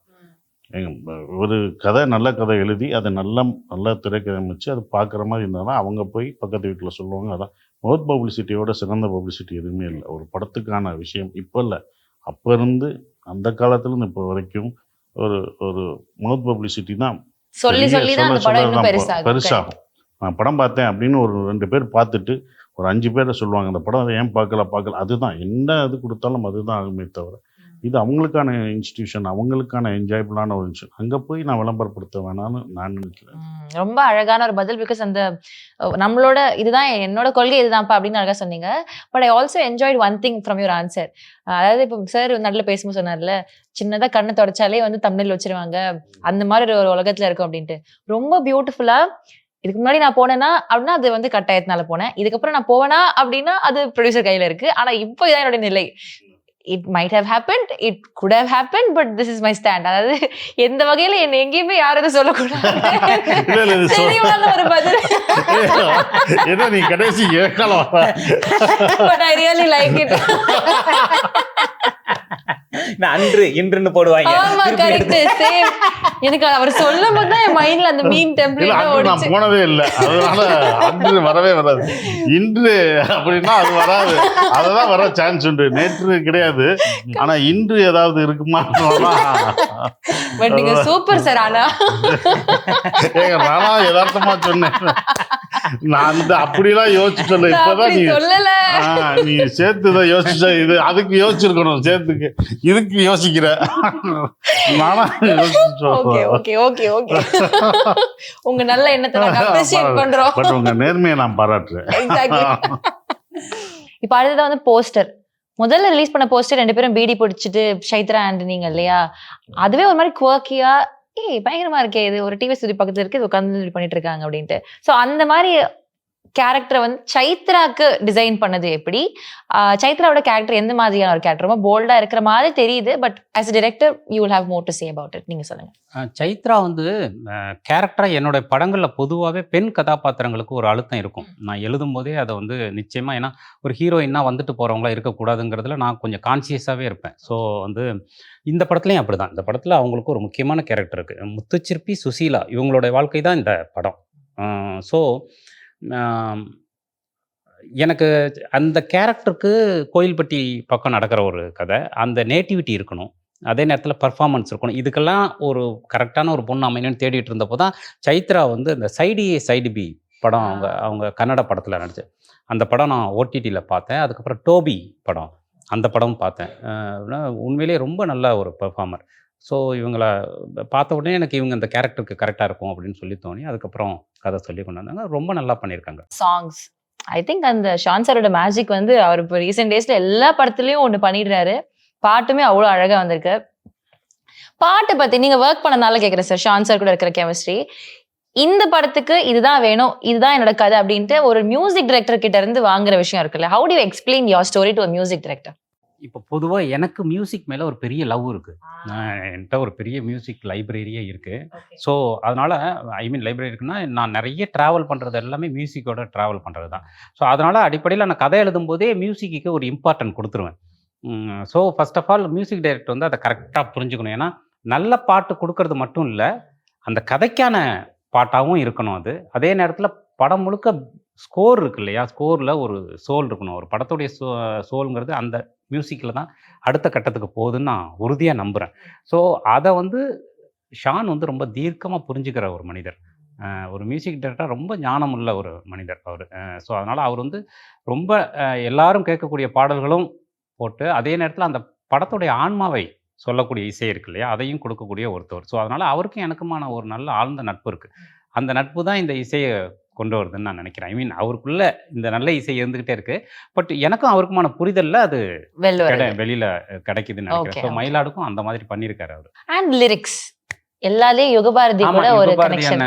ஒரு கதை நல்ல கதை எழுதி அதை நல்ல திரைக்கதை அமைச்சு அது பார்க்குற மாதிரி இருந்தால் தான் அவங்க போய் பக்கத்து வீட்டில் சொல்லுவாங்க. அதான் மவுத் பப்ளிசிட்டியோட சிறந்த பப்ளிசிட்டி எதுவுமே இல்லை ஒரு படத்துக்கான விஷயம். இப்போ இல்லை, அப்போ இருந்து அந்த காலத்துலேருந்து இப்போ வரைக்கும் ஒரு மவுத் பப்ளிசிட்டி தான் பெருசாகும். நான் படம் பார்த்தேன் அப்படின்னு ஒரு 2 பேர் பார்த்துட்டு ஒரு 5 பேரை சொல்லுவாங்க, அந்த படம் ஏன் பார்க்கல. அதுதான் என்ன இது கொடுத்தாலும் அதுதான் ஆகுமே தவிர, இது அவங்களுக்கான இன்ஸ்டிடியூஷன், அவங்களுக்கான என்ஜாயபிளான ஒரு விஷயம். அங்கே போய் நான் விளம்பரப்படுத்த வேணாம்னு நான் நினைக்கிறேன். ரொம்ப அழகான ஒரு பதில். பிகாஸ் அந்த நம்மளோட இதுதான் என்னோட கொள்கை இதுதான்ப்பா அப்படின்னு அழகாக சொன்னீங்க. But I also enjoyed one thing from your answer. அதாவது இப்போ சார் நல்ல பேசும்போது சொன்னார்ல, சின்னதாக கண்ணை தொடச்சாலே வந்து தம்ப்நெயில் வச்சிருவாங்க, அந்த மாதிரி ஒரு உலகத்தில் இருக்கும் அப்படின்ட்டு. ரொம்ப பியூட்டிஃபுல்லா இதுக்கு முன்னாடி நான் போனேன்னா அப்படின்னா அது வந்து கட்டாயத்தினால போனேன், இதுக்கப்புறம் நான் போவேனா அப்படின்னா அது ப்ரொடியூசர் கையில இருக்கு. ஆனா இப்போ இதான் என்னோட நிலை. It might have happened, it could have happened, but this is my stand. அதாவது எந்த வகையில என்ன எங்கேயுமே யாரும் எதுவும் சொல்லக்கூடாது. தெளிவான ஒரு பதில். ஏன்னா நீ கடைசி கேட்கலாம். But I really like it. அன்று இன்றுன்னு போடுவாங்க. ஆமா கரெக்ட். சேம். எனக்கு அவர் சொல்லும் போது தான் என் மைண்ட்ல அந்த மீம் டெம்ப்ளேட் ஓடிச்சு. நான் போனதே இல்லை, அதனால அன்று வரவே வராது. இன்று அப்படின்னா அது வராது, அததான் வர சான்ஸ் உண்டு. நேற்று கிடையாது, ஆனா இன்று ஏதாவது இருக்குமா? பட் நீங்க சூப்பர் சார். ஆனா நானா யதார்த்தமா சொன்னேன், நான் அந்த அப்படிலாம் யோசிச்சு சொல்ல. இப்பதான் நீ சேர்த்துதான் யோசிச்ச, இது அதுக்கு யோசிச்சிருக்கணும், சேர்த்துக்கு இதுக்கு யோசிக்கிற. நானா உங்க நல்ல எண்ணத்தை நாங்க அப்ரிஷியேட் பண்றோம். பட் உங்க நேர்மையை நான் பாராட்டுறேன். இப்ப அடுத்தது வந்து போஸ்டர். முதல்ல ரிலீஸ் பண்ண போஸ்டர் 2 பேரும் பீடி பிடிச்சிட்டு சைத்ரா ஆண்டனிங்க இல்லையா, அதுவே ஒரு மாதிரி குவர்க்கியா, பயங்கரமா இருக்கே, இது ஒரு டிவி ஸ்டுடியோ பக்கத்துல இருக்கு, இது உட்காந்து பண்ணிட்டு இருக்காங்க அப்படின்ட்டு. சோ அந்த மாதிரி கேரக்டரை வந்து சைத்ராக்கு டிசைன் பண்ணது எப்படி? சைத்ராவோட கேரக்டர் எந்த மாதிரியான ஒரு கேரக்டர்? ரொம்ப போல்டா இருக்கிற மாதிரி தெரியுது, but as a director you will have more to say about it. நீங்க சொல்லுங்க. சைத்ரா வந்து கேரக்டரா என்னோட படங்களில் பொதுவாகவே பெண் கதாபாத்திரங்களுக்கு ஒரு அழுத்தம் இருக்கும். நான் எழுதும் போதே அதை வந்து நிச்சயமாக, ஏன்னா ஒரு ஹீரோயின்னா வந்துட்டு போகிறவங்களா இருக்கக்கூடாதுங்கிறதுல நான் கொஞ்சம் கான்சியஸாகவே இருப்பேன். ஸோ வந்து இந்த படத்துலையும் அப்படி தான். இந்த படத்தில் அவங்களுக்கு ஒரு முக்கியமான கேரக்டர் இருக்குது, முத்துச்சிற்பி சுசீலா, இவங்களோட வாழ்க்கை தான் இந்த படம். ஸோ எனக்கு அந்த கேரக்டருக்கு கோயில்பட்டி பக்கம் நடக்கிற ஒரு கதை, அந்த நேட்டிவிட்டி இருக்கணும், அதே நேரத்தில் பர்ஃபார்மன்ஸ் இருக்கணும். இதுக்கெல்லாம் ஒரு கரெக்டான ஒரு பொண்ணு அமையணும்னு தேடிட்டு இருந்தப்போ தான் சைத்ரா வந்து இந்த சைடு ஏ சைடு பி படம் அவங்க கன்னட படத்தில் நடிச்சு அந்த படம் நான் ஓடிடியில் பார்த்தேன். அதுக்கப்புறம் டோபி படம் அந்த படமும் பார்த்தேன். உண்மையிலேயே ரொம்ப நல்ல ஒரு பெர்ஃபார்மர். ஸோ இவங்கள பார்த்த உடனே எனக்கு இவங்க இந்த கேரக்டருக்கு கரெக்டாக இருக்கும் அப்படின்னு சொல்லி தோணி அதுக்கப்புறம் கதை சொல்லி கொண்டு வந்தாங்க. ரொம்ப நல்லா பண்ணியிருக்காங்க. சாங்ஸ் ஐ திங்க் அந்த ஷான் சாரோட மேஜிக் வந்து அவர் இப்போ ரீசெண்ட் டேஸ்ல எல்லா படத்துலயும் ஒன்று பண்ணிடுறாரு. பாட்டுமே அவ்வளோ அழகா வந்திருக்கு. பாட்டை பத்தி நீங்க ஒர்க் பண்ணனால கேட்குறேன் சார், ஷான் சார் கூட இருக்கிற கெமிஸ்ட்ரி இந்த படத்துக்கு இதுதான் வேணும், இதுதான் என்னோட கதை அப்படின்ட்டு ஒரு மியூசிக் டைரக்டர் கிட்ட இருந்து வாங்குற விஷயம் இருக்குல்ல. How to you explain your story to music director? இப்போ பொதுவாக எனக்கு மியூசிக் மேலே ஒரு பெரிய லவ் இருக்குது. என்கிட்ட ஒரு பெரிய மியூசிக் லைப்ரரியே இருக்குது. ஸோ அதனால் லைப்ரரி இருக்குன்னா நான் நிறைய ட்ராவல் பண்ணுறது எல்லாமே மியூசிக்கோட ட்ராவல் பண்ணுறது தான். ஸோ அதனால் அடிப்படையில் நான் கதை எழுதும்போதே மியூசிக்கு ஒரு இம்பார்ட்டன்ட் கொடுத்துருவேன். So first of all music director வந்து அதை கரெக்டாக புரிஞ்சுக்கணும். ஏன்னா நல்ல பாட்டு கொடுக்கறது மட்டும் இல்லை, அந்த கதைக்கான பாட்டாகவும் இருக்கணும். அதே நேரத்தில் படம் முழுக்க ஸ்கோர் இருக்கு இல்லையா, ஸ்கோரில் ஒரு சோல் இருக்கணும். ஒரு படத்துடைய சோலுங்கிறது அந்த மியூசிக்கில் தான் அடுத்த கட்டத்துக்கு போகுதுன்னு நான் உறுதியாக நம்புகிறேன். ஸோ அதை வந்து ஷான் வந்து ரொம்ப தீர்க்கமாக புரிஞ்சுக்கிற ஒரு மனிதர். ஒரு மியூசிக் டைரக்டர் ரொம்ப ஞானமுள்ள ஒரு மனிதர் அவர். ஸோ அதனால் அவர் வந்து ரொம்ப எல்லாரும் கேட்கக்கூடிய பாடல்களும் போட்டு அதே நேரத்தில் அந்த படத்துடைய ஆன்மாவை சொல்லக்கூடிய இசை இருக்கு இல்லையா, அதையும் கொடுக்கக்கூடிய ஒருத்தவர். ஸோ அதனால் அவருக்கும் எனக்குமான ஒரு நல்ல ஆழ்ந்த நட்பு இருக்குது. அந்த நட்பு தான் இந்த இசையை கொண்டு வருதுன்னு நான் நினைக்கிறேன். அவருக்குள்ள இந்த நல்ல இசை இருந்துகிட்டே இருக்கு. பட் எனக்கும் அவருக்குமான புரிதல்ல அது வெளியில கிடைக்குதுன்னு நினைக்கிறேன். ஸோ மயிலாடுக்கும் அந்த மாதிரி பண்ணியிருக்காரு அவர். அண்ட் லிரிக்ஸ் எல்லாரையும் யுகபாரதி கூட ஒரு கனெக்ஷன்.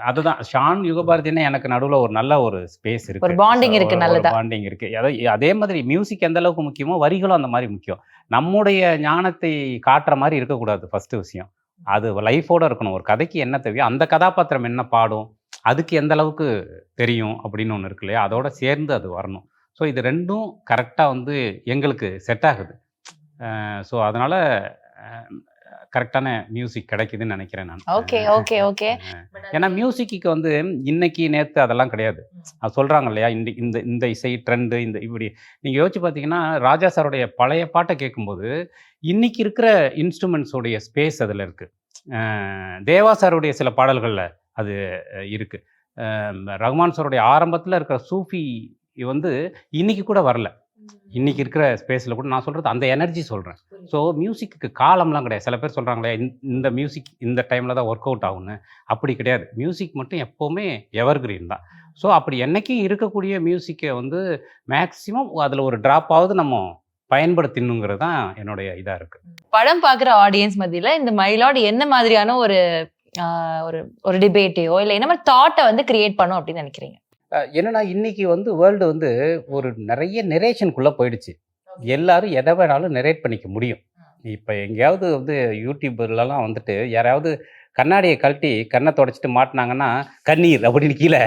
அதுதான் ஷான் யுகபாரதினா எனக்கு நடுவுல ஒரு நல்ல ஒரு ஸ்பேஸ் இருக்கு, ஒரு பாண்டிங் இருக்கு, நல்லதா பாண்டிங் இருக்கு. அதே மாதிரி மியூசிக் எந்த அளவுக்கு முக்கியமோ வரிகளும் அந்த மாதிரி முக்கியம். நம்முடைய ஞானத்தை காட்டுற மாதிரி இருக்கக்கூடாது. ஃபர்ஸ்ட் விஷயம் அது லைஃபோட இருக்கணும். ஒரு கதைக்கு என்ன தேவையோ அந்த கதாபாத்திரம் என்ன பாடும், அதுக்கு எந்த அளவுக்கு தெரியும் அப்படின்னு ஒன்று இருக்கு இல்லையா, அதோட சேர்ந்து அது வரணும். ஸோ இது ரெண்டும் கரெக்டாக வந்து எங்களுக்கு செட் ஆகுது. ஸோ அதனால கரெக்டான மியூசிக் கிடைக்குதுன்னு நினைக்கிறேன் நான். Okay okay okay. ஏன்னா மியூசிக்கு வந்து இன்னைக்கு நேற்று அதெல்லாம் கிடையாது. அது சொல்கிறாங்க இல்லையா, இந்த இசை ட்ரெண்டு இந்த இப்படி நீங்கள் யோசிச்சு பார்த்தீங்கன்னா ராஜா சாருடைய பழைய பாட்டை கேட்கும்போது இன்னைக்கு இருக்கிற இன்ஸ்ட்ருமெண்ட்ஸோடைய ஸ்பேஸ் அதில் இருக்குது. தேவா சாருடைய சில பாடல்களில் அது இருக்குது. ரஹ்மான் சாருடைய ஆரம்பத்தில் இருக்கிற சூஃபி வந்து இன்னைக்கு கூட வரல. இன்னைக்கு இருக்கிற ஸ்பேஸில் கூட நான் சொல்கிறது அந்த எனர்ஜி சொல்கிறேன். ஸோ மியூசிக்கு காலம்லாம் கிடையாது. சில பேர் சொல்கிறாங்களே இந்த மியூசிக் இந்த டைமில் தான் ஒர்க் அவுட் ஆகுன்னு, அப்படி கிடையாது. மியூசிக் மட்டும் எப்போவுமே எவர்கிரீன் தான். ஸோ அப்படி என்னைக்கும் இருக்கக்கூடிய மியூசிக்கை வந்து மேக்ஸிமம் அதில் ஒரு ட்ராப் ஆகுது நம்ம பயன்படுத்தணுங்கிறது தான் என்னுடைய இதாக இருக்குது. படம் பார்க்குற ஆடியன்ஸ் மத்தியில் இந்த மயிலாடு என்ன மாதிரியான ஒரு ஒரு டிபேட்டையோ இல்லை என்ன மாதிரி தாட்டை வந்து கிரியேட் பண்ணும் அப்படின்னு நினைக்கிறீங்க? என்னன்னா இன்னைக்கு வந்து வேர்ல்டு வந்து ஒரு நிறைய நெரேஷனுக்குள்ளே போயிடுச்சு. எல்லாரும் எதை வேணாலும் நெரேட் பண்ணிக்க முடியும். இப்போ எங்கேயாவது வந்து யூடியூப்லலாம் வந்துட்டு யாராவது கண்ணாடியை கழட்டி கண்ணை தொடச்சிட்டு மாட்டினாங்கன்னா கண்ணீர் அப்படின்னு கீழே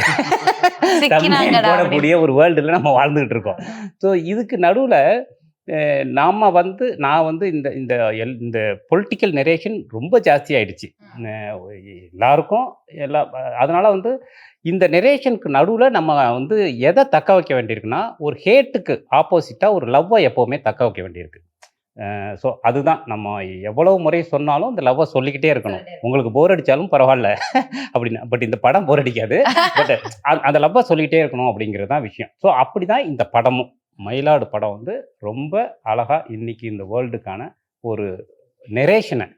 போடக்கூடிய ஒரு வேர்ல்டில் நம்ம வாழ்ந்துகிட்டு இருக்கோம். ஸோ இதுக்கு நடுவில் நான் வந்து இந்த பொலிட்டிக்கல் நெரேஷன் ரொம்ப ஜாஸ்தி ஆயிடுச்சு எல்லாருக்கும். அதனால வந்து இந்த நெரேஷனுக்கு நடுவில் நம்ம வந்து எதை தக்க வைக்க வேண்டியிருக்குன்னா ஒரு ஹேட்டுக்கு ஆப்போசிட்டாக ஒரு லவ்வை எப்போவுமே தக்க வைக்க வேண்டியிருக்கு. ஸோ அதுதான் நம்ம எவ்வளவு முறை சொன்னாலும் இந்த லவ்வை சொல்லிக்கிட்டே இருக்கணும். உங்களுக்கு போர் அடித்தாலும் பரவாயில்ல அப்படின்னா, பட் இந்த படம் போர் அடிக்காது. பட் அந்த லவ்வை சொல்லிக்கிட்டே இருக்கணும் அப்படிங்கிறது தான் விஷயம். ஸோ அப்படி தான் இந்த படமும் மயிலாடு படம் வந்து ரொம்ப அழகாக இன்னைக்கு இந்த வேர்ல்டுக்கான ஒரு நெரேஷனை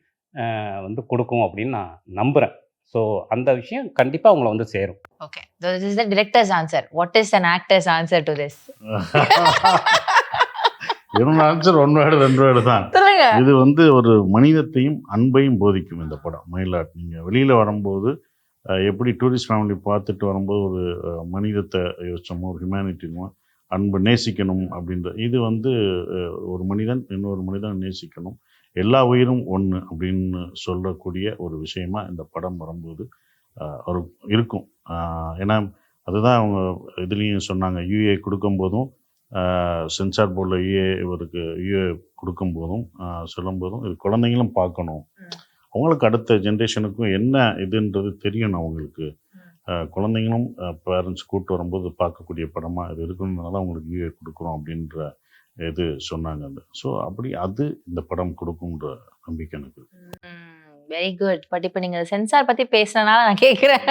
வந்து கொடுக்கும் அப்படின்னு நான் நம்புகிறேன். ஸோ அந்த விஷயம் கண்டிப்பாக உங்களை வந்து சேரும். Okay, this is the director's answer. What is an actor's answer to this? என்னோட ஆன்சர் 1 வேர்டு 2 வேர்டு தான். இது வந்து ஒரு மனிதத்தையும் அன்பையும் போதிக்கும் இந்த படம் மயிலாட். நீங்கள் வெளியில் வரும்போது எப்படி டூரிஸ்ட் ஃபேமிலி பார்த்துட்டு வரும்போது ஒரு மனிதத்தை யோசிச்சோமோ, ஒரு ஹியூமனிட்டிமோ, அன்பு நேசிக்கணும் அப்படின்ற இது வந்து ஒரு மனிதன் இன்னொரு மனிதன் நேசிக்கணும், எல்லா உயிரும் ஒன்று அப்படின்னு சொல்லக்கூடிய ஒரு விஷயமா இந்த படம் வரும்போது ஒரு இருக்கும். ஏன்னா அதுதான் அவங்க இதுலேயும் சொன்னாங்க. யூஏ கொடுக்கும்போதும் சென்சார் போர்டில் இவருக்கு யூஏ கொடுக்கும்போதும் சொல்லும்போதும் இது குழந்தைங்களும் பார்க்கணும், அவங்களுக்கு அடுத்த ஜென்ரேஷனுக்கும் என்ன இதுன்றது தெரியணும் அவங்களுக்கு. குழந்தைங்களும் பேரண்ட்ஸ் கூப்பிட்டு வரும்போது பார்க்கக்கூடிய படமாக இது இருக்கணும்னால அவங்களுக்கு யூஏ கொடுக்குறோம் அப்படின்ற இது சொன்னாங்க. ஸோ அப்படி அது இந்த படம் கொடுக்குன்ற நம்பிக்கை எனக்கு. Very good. பட் இப்போ நீங்கள் சென்சார் பற்றி பேசுனனால நான் கேட்குறேன்.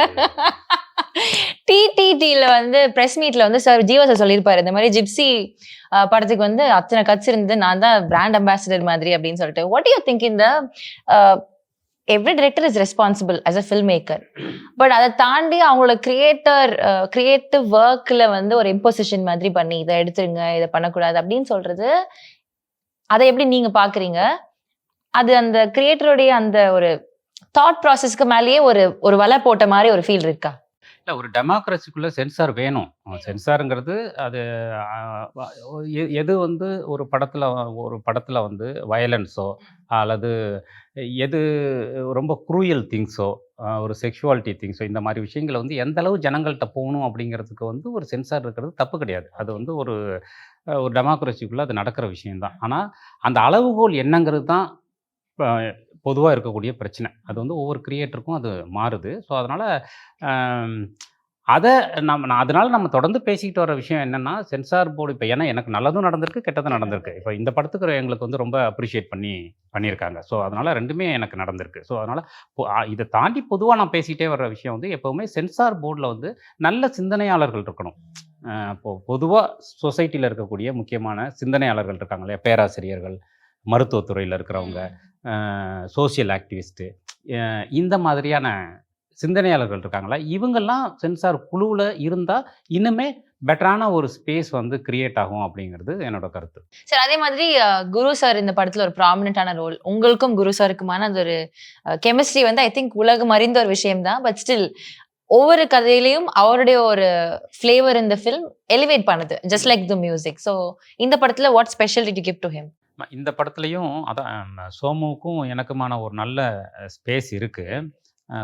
டிடிடில வந்து பிரஸ் மீட்ல வந்து சார் ஜீவா சார் சொல்லியிருப்பாரு இந்த மாதிரி ஜிப்சி படத்துக்கு வந்து அத்தனை கட்ஸ் இருந்து நான் தான் பிராண்ட் அம்பாசிடர் மாதிரி அப்படின்னு சொல்லிட்டு. வாட் யூ திங்க் இந்த every director is responsible as a film maker, but அதை தாண்டி அவங்களோட கிரியேட்டிவ் ஒர்க்ல வந்து ஒரு இம்போசிஷன் மாதிரி பண்ணி இதை எடுத்துருங்க இதை பண்ணக்கூடாது அப்படின்னு சொல்றது, அதை எப்படி நீங்க பாக்குறீங்க? அது அந்த கிரியேட்டருடைய அந்த ஒரு தாட் ப்ராசஸ்க்கு மேலேயே ஒரு வலை போட்ட மாதிரி ஒரு ஃபீல் இருக்கா? இல்லை, ஒரு டெமோக்ரஸிக்குள்ளே சென்சார் வேணும். சென்சாருங்கிறது அது எது வந்து ஒரு படத்தில் வந்து வயலன்ஸோ அல்லது எது ரொம்ப க்ரூயல் திங்ஸோ ஒரு செக்ஷுவாலிட்டி திங்ஸோ இந்த மாதிரி விஷயங்களை வந்து எந்த அளவு ஜனங்கள்கிட்ட போகணும் அப்படிங்கிறதுக்கு வந்து ஒரு சென்சார் இருக்கிறது தப்பு கிடையாது. அது வந்து ஒரு டெமோக்ரஸிக்குள்ளே அது நடக்கிற விஷயம்தான். ஆனால் அந்த அளவுகோல் என்னங்கிறது தான் பொதுவாக இருக்கக்கூடிய பிரச்சனை. அது வந்து ஒவ்வொரு கிரியேட்டருக்கும் அது மாறுது. ஸோ அதனால் அதை அதனால நம்ம தொடர்ந்து பேசிக்கிட்டு வர விஷயம் என்னென்னா, சென்சார் போர்டு இப்போ ஏன்னா எனக்கு நல்லதும் நடந்திருக்கு, கெட்டதும் நடந்திருக்கு. இப்போ இந்த படத்துக்கு எங்களுக்கு வந்து ரொம்ப அப்ரிஷியேட் பண்ணியிருக்காங்க. ஸோ அதனால் ரெண்டுமே எனக்கு நடந்திருக்கு. ஸோ அதனால் இதை தாண்டி பொதுவாக நான் பேசிக்கிட்டே வர்ற விஷயம் வந்து எப்போவுமே சென்சார் போர்டில் வந்து நல்ல சிந்தனையாளர்கள் இருக்கணும். பொதுவாக சொசைட்டியில் இருக்கக்கூடிய முக்கியமான சிந்தனையாளர்கள் இருக்காங்க இல்லையா, பேராசிரியர்கள், மருத்துவத்துறையில் இருக்கிறவங்க, சோசியல் ஆக்டிவிஸ்ட்டு, இந்த மாதிரியான சிந்தனையாளர்கள் இருக்காங்களா, இவங்கெல்லாம் சென்சார் குழுவில் இருந்தால் இன்னுமே பெட்டரான ஒரு ஸ்பேஸ் வந்து கிரியேட் ஆகும் அப்படிங்கிறது என்னோட கருத்து. சார் அதே மாதிரி குரு சார் இந்த படத்துல ஒரு ப்ராமினென்டான ரோல், உங்களுக்கும் குரு சாருக்குமான அந்த ஒரு கெமிஸ்ட்ரி வந்து ஐ திங்க் உலகம் அறிந்த ஒரு விஷயம் தான். பட் ஸ்டில் ஒவ்வொரு கதையிலையும் அவருடைய ஒரு ஃப்ளேவர் இந்த ஃபில்ம் எலிவேட் பண்ணுது, just like the music. So இந்த படத்துல what special did you give to him? இந்த படத்துலையும் அதான் சோமுவுக்கும் எனக்குமான ஒரு நல்ல ஸ்பேஸ் இருக்குது.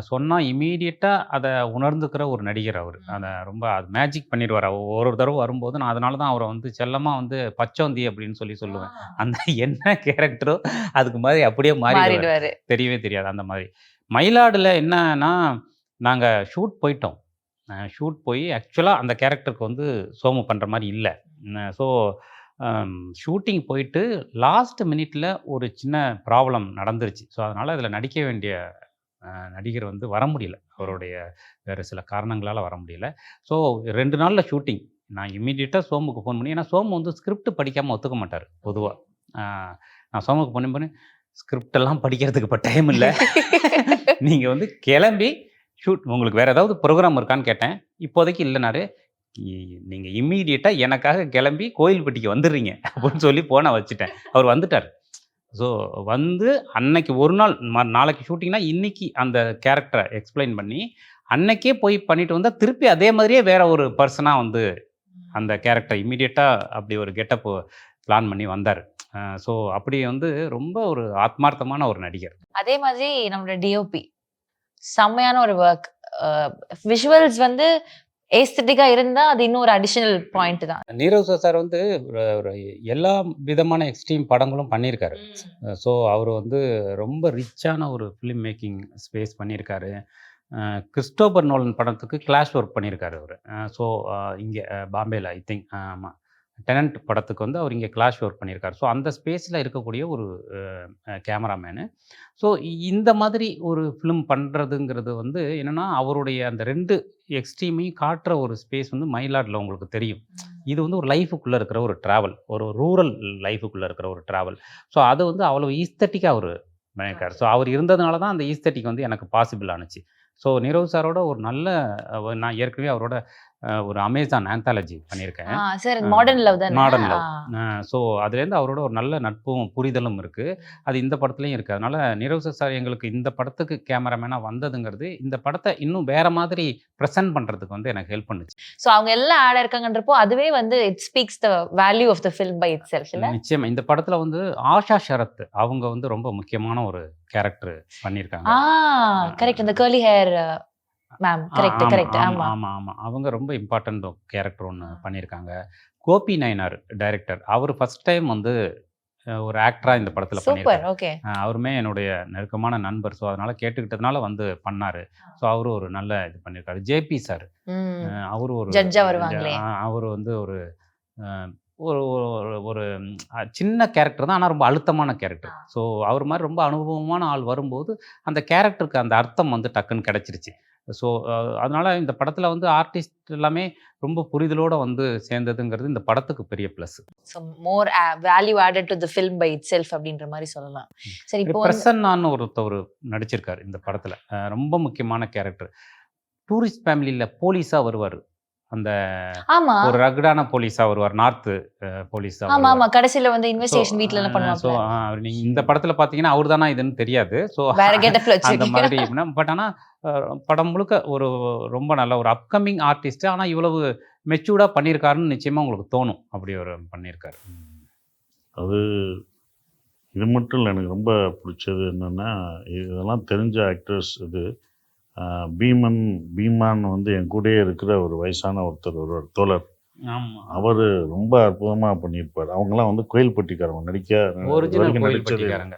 சொன்னால் இமீடியட்டாக அதை உணர்ந்துக்கிற ஒரு நடிகர் அவர். அதை ரொம்ப அது மேஜிக் பண்ணிடுவார். ஒரு தடவை வரும்போது நான் அதனால தான் அவரை வந்து செல்லமாக வந்து பச்சோந்தி அப்படின்னு சொல்லுவேன். அந்த என்ன கேரக்டரோ அதுக்கு மாதிரி அப்படியே மாறிடுவார், தெரியவே தெரியாது அந்த மாதிரி. மயிலாடில் என்னன்னா, நாங்கள் ஷூட் போயிட்டோம். ஷூட் போய் ஆக்சுவலாக அந்த கேரக்டருக்கு வந்து சோமு பண்ணுற மாதிரி இல்லை. ஸோ ஷூட்டிங் போயிட்டு லாஸ்ட் மினிட்ல ஒரு சின்ன ப்ராப்ளம் நடந்துருச்சு. ஸோ அதனால் அதில் நடிக்க வேண்டிய நடிகர் வந்து வர முடியல. அவருடைய வேறு சில காரணங்களால் வர முடியல. ஸோ 2 நாளில் ஷூட்டிங். நான் இம்மீடியட்டாக சோமுக்கு ஃபோன் பண்ணி, ஏன்னா சோமு வந்து ஸ்கிரிப்ட் படிக்காமல் ஒத்துக்க மாட்டார் பொதுவாக. நான் சோமுக்கு பண்ணி ஸ்கிரிப்டெல்லாம் படிக்கிறதுக்கு இப்போ டைம் இல்லை, நீங்கள் வந்து கிளம்பி ஷூட், உங்களுக்கு வேறு ஏதாவது ப்ரோக்ராம் இருக்கான்னு கேட்டேன். இப்போதைக்கு இல்லைனாரு. நீங்கள் இம்மீடியட்டாக எனக்காக கிளம்பி கோயில்பட்டிக்கு வந்துடுறீங்க அப்படின்னு சொல்லி போனை வச்சுட்டேன். அவர் வந்துட்டார். ஸோ வந்து அன்னைக்கு ஒரு நாள், நாளைக்கு ஷூட்டிங்னா இன்றைக்கி அந்த கேரக்டரை எக்ஸ்பிளைன் பண்ணி அன்னைக்கே போய் பண்ணிட்டு வந்தால் திருப்பி அதே மாதிரியே வேற ஒரு பர்சனாக வந்து அந்த கேரக்டர் இம்மீடியட்டாக அப்படி ஒரு கெட்டப் பிளான் பண்ணி வந்தார். ஸோ அப்படி வந்து ரொம்ப ஒரு ஆத்மார்த்தமான ஒரு நடிகர். அதே மாதிரி நம்மளோட டிஓபி செம்மையான ஒரு ஒர்க். விஷுவல்ஸ் வந்து ஏஸ்தட்டிக்கா இருந்தா அது இன்னும் ஒரு அடிஷனல் பாயிண்ட் தான். நீரவ் சார் வந்து ஒரு எல்லா விதமான எக்ஸ்ட்ரீம் படங்களும் பண்ணியிருக்காரு. ஸோ அவர் வந்து ரொம்ப ரிச்சான ஒரு ஃபிலிம் மேக்கிங் ஸ்பேஸ் பண்ணியிருக்காரு. கிறிஸ்டோபர் நோலன் படத்துக்கு கிளாஷ் ஒர்க் பண்ணியிருக்காரு அவர். ஸோ இங்கே பாம்பேயில் ஐ திங்க், ஆமாம், டெனன்ட் படத்துக்கு வந்து அவர் இங்கே கிளாஷ் ஒர்க் பண்ணியிருக்காரு. ஸோ அந்த ஸ்பேஸில் இருக்கக்கூடிய ஒரு கேமராமேனு. ஸோ இந்த மாதிரி ஒரு ஃபிலிம் பண்ணுறதுங்கிறது வந்து என்னென்னா, அவருடைய அந்த 2 எக்ஸ்ட்ரீமையும் காட்டுற ஒரு ஸ்பேஸ் வந்து மயிலாடில் உங்களுக்கு தெரியும். இது வந்து ஒரு லைஃபுக்குள்ளே இருக்கிற ஒரு ட்ராவல், ஒரு ரூரல் லைஃபுக்குள்ளே இருக்கிற ஒரு ட்ராவல். ஸோ அது வந்து அவ்வளோ ஈஸ்தட்டிக்காக அவர் பண்ணியிருக்காரு. ஸோ அவர் இருந்ததுனால தான் அந்த ஈஸ்தட்டிக் வந்து எனக்கு பாசிபிள் ஆணுச்சு. ஸோ நீரவ் சாரோட ஒரு நல்ல, நான் ஏற்கனவே அவரோட ஒரு அமேசான் ஆந்தாலஜி பண்ணியிருக்கேன், மாடர்ன் லவ். ஸோ அதுலேருந்து அவரோட ஒரு நல்ல நட்பும் புரிதலும் இருக்குது. அது இந்த படத்துலையும் இருக்குது. அதனால் நீரவ் சார் எங்களுக்கு இந்த படத்துக்கு கேமராமேனாக வந்ததுங்கிறது இந்த படத்தை இன்னும் வேறு மாதிரி ப்ரெசென்ட் பண்ணுறதுக்கு வந்து எனக்கு ஹெல்ப் பண்ணுச்சு. ஸோ அவங்க எல்லாம் ஆட் இருக்காங்கன்றப்போ அதுவே வந்து it speaks the value of the film by itself. நிச்சயமாக இந்த படத்தில் வந்து ஆஷா ஷரத் அவங்க வந்து ரொம்ப முக்கியமான ஒரு கேரக்டர் பண்ணியிருக்காங்க. கரெக்ட், இந்த கர்லி ஹேர் மேம். கரெக்ட். ஆமாம், அவங்க ரொம்ப இம்பார்ட்டன்ட் கேரக்டர் ஒன்று பண்ணியிருக்காங்க. கோபி நயனார் டைரக்டர், அவர் ஃபர்ஸ்ட் டைம் வந்து ஒரு ஆக்டராக இந்த படத்தில் பண்ணியிருக்காரு. அவருமே என்னுடைய நெருக்கமான நண்பர். ஸோ அதனால் கேட்டுக்கிட்டதுனால வந்து பண்ணார். ஸோ அவரும் ஒரு நல்ல இது பண்ணியிருக்காரு. ஜேபி சார், அவரு ஒரு ஜட்ஜாக வருவாங்களே, அவர் வந்து ஒரு ஒரு ஒரு சின்ன கேரக்டர் தான், ஆனால் ரொம்ப அழுத்தமான கேரக்டர். ஸோ அவர் மாதிரி ரொம்ப அனுபவமான ஆள் வரும்போது அந்த கேரக்டருக்கு அந்த அர்த்தம் வந்து டக்குன்னு கிடச்சிருச்சு. ஸோ அதனால் இந்த படத்தில் வந்து ஆர்டிஸ்ட் எல்லாமே ரொம்ப புரிதலோடு வந்து சேர்ந்ததுங்கிறது இந்த படத்துக்கு பெரிய plus. So more value added to the film by itself அப்படின்ற மாதிரி சொல்லலாம். சரி, இப்போ பிரசன்னான்னு ஒருத்தவர் நடிச்சிருக்காரு இந்த படத்தில், ரொம்ப முக்கியமான கேரக்டர். டூரிஸ்ட் ஃபேமிலியில் போலீஸாக வருவார், அந்த ஆமா ஒரு ரகடான போலீஸாக வருவார், நார்த்து போலீஸாக. ஆமா ஆமா கடைசியில வந்து இன்வெஸ்டிகேஷன் வீட்ல எல்லாம் ஸோ பண்ணுவாங்க. நீங்கள் இந்த படத்தில் பார்த்தீங்கன்னா அவர் தானா இதுன்னு தெரியாது. ஸோ வேற கெட்டப்ல அந்த வச்சிருக்கீங்க. மாதிரி பட் ஆனால் படம் முழுக்க ஒரு ரொம்ப நல்ல ஒரு அப்கமிங் ஆர்டிஸ்ட், ஆனால் இவ்வளவு மெச்சூர்டாக பண்ணியிருக்காருன்னு நிச்சயமாக உங்களுக்கு தோணும். அப்படி ஒரு பண்ணியிருக்காரு. அது இது மட்டும் இல்லை, எனக்கு ரொம்ப பிடிச்சது என்னென்னா இதெல்லாம் தெரிஞ்ச ஆக்டர்ஸ். இது பீமான் வந்து என் கூடயே இருக்கிற ஒரு வயசான ஒரு தோழர், ஆமாம், அவர் ரொம்ப அற்புதமாக பண்ணியிருப்பார். அவங்கெல்லாம் வந்து கோயில்பட்டிக்காரங்க ஒரிஜினல் கோயில் நடிச்சது. பட்டிக்காரங்க.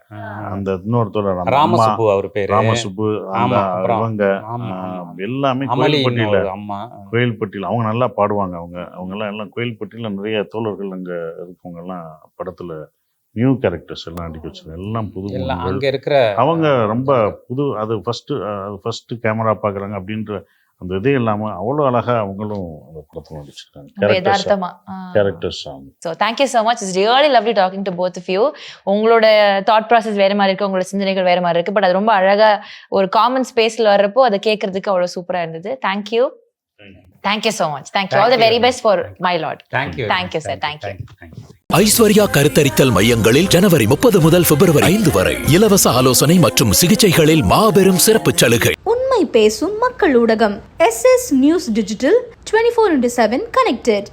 அந்த இன்னொரு தோழர் ராமசுப்பு அவர் பேர். ராமசுப்பு, அந்த அவங்க எல்லாமே கோயில்பட்டியில் அம்மா கோயில்பட்டியில் அவங்க நல்லா பாடுவாங்க. அவங்கெல்லாம் கோயில்பட்டியில் நிறைய தோழர்கள் அங்கே இருக்கவங்கெல்லாம் படத்தில் நியூ கேரக்டர்ஸ் எல்லாம் அடிக்க வச்சிருக்காங்க. எல்லாம் புது எல்லாம் அங்கே இருக்கிற அவங்க ரொம்ப புது. அது ஃபஸ்ட்டு கேமரா பார்க்குறாங்க அப்படின்ற அந்த இதே இல்லாமல் அவ்வளோ அழகாக அவங்களும் அந்த படத்தில் நடிச்சிருக்காங்க. யதார்த்தமா. Characters so thank you so much. It's really lovely talking to both of you. உங்களோட தாட் ப்ராசஸ் வேற மாதிரி இருக்கு, உங்களோட சிந்தனைகள் வேற மாதிரி இருக்கு. பட் அது ரொம்ப அழகா ஒரு காமன் ஸ்பேஸ்ல வர்றப்போ அதை கேட்கறதுக்கு அவ்வளோ சூப்பரா இருந்தது. Thank you so much. Thank you. All the very best for my lord. Thank you sir. Thank you. Aishwarya கருத்தரித்தல் மையங்களில் ஜனவரி 30 முதல் பிப்ரவரி 5 வரை இலவச ஆலோசனை மற்றும் சிகிச்சைகளில் மாபெரும் சிறப்பு சலுகை. உண்மை பேசும் மக்கள் ஊடகம் SS நியூஸ் டிஜிட்டல் 24/7 கனெக்டட்.